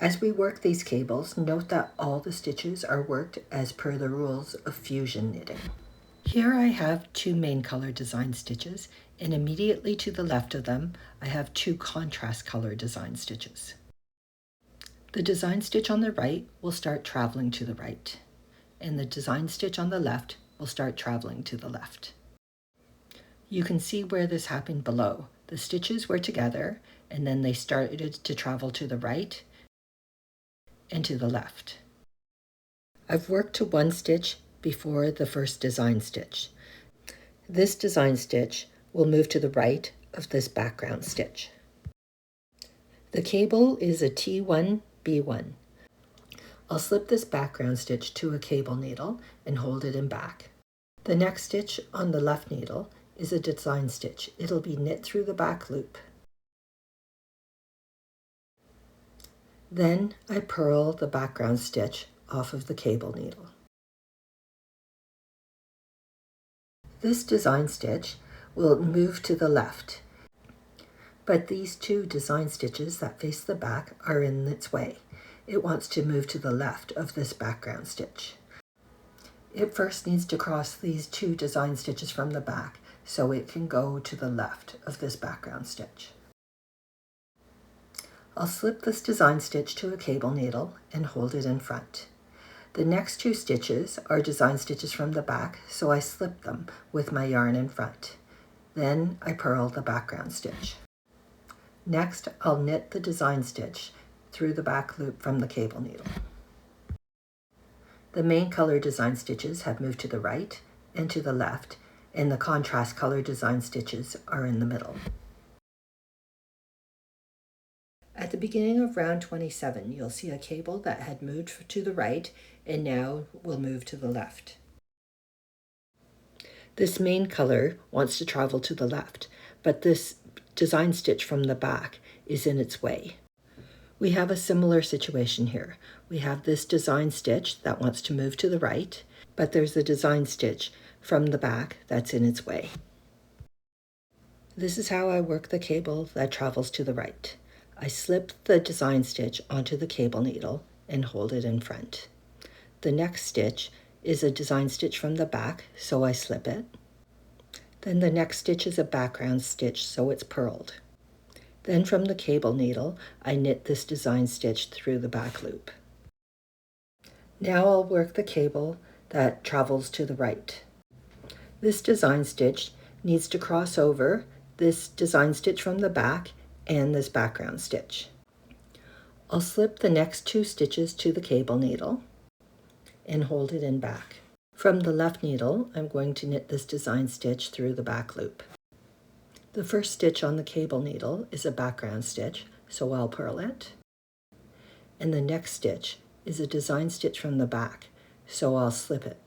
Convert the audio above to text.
As we work these cables, note that all the stitches are worked as per the rules of fusion knitting. Here I have two main color design stitches, and immediately to the left of them, I have two contrast color design stitches. The design stitch on the right will start traveling to the right, and the design stitch on the left will start traveling to the left. You can see where this happened below. The stitches were together, and then they started to travel to the right and to the left. I've worked to one stitch before the first design stitch. This design stitch will move to the right of this background stitch. The cable is a T1B2A. I'll slip this background stitch to a cable needle and hold it in back. The next stitch on the left needle is a design stitch. It'll be knit through the back loop. Then I purl the background stitch off of the cable needle. This design stitch will move to the left, but these two design stitches that face the back are in its way. It wants to move to the left of this background stitch. It first needs to cross these two design stitches from the back so it can go to the left of this background stitch. I'll slip this design stitch to a cable needle and hold it in front. The next two stitches are design stitches from the back, so I slip them with my yarn in front. Then I purl the background stitch. Next, I'll knit the design stitch through the back loop from the cable needle. The main color design stitches have moved to the right and to the left, and the contrast color design stitches are in the middle. At the beginning of round 27, you'll see a cable that had moved to the right and now will move to the left. This main color wants to travel to the left, but this design stitch from the back is in its way. We have a similar situation here. We have this design stitch that wants to move to the right, but there's a design stitch from the back that's in its way. This is how I work the cable that travels to the right. I slip the design stitch onto the cable needle and hold it in front. The next stitch is a design stitch from the back, so I slip it. Then the next stitch is a background stitch, so it's purled. Then from the cable needle, I knit this design stitch through the back loop. Now I'll work the cable that travels to the right. This design stitch needs to cross over this design stitch from the back and this background stitch. I'll slip the next two stitches to the cable needle and hold it in back. From the left needle, I'm going to knit this design stitch through the back loop. The first stitch on the cable needle is a background stitch, so I'll purl it. And the next stitch is a design stitch from the back, so I'll slip it.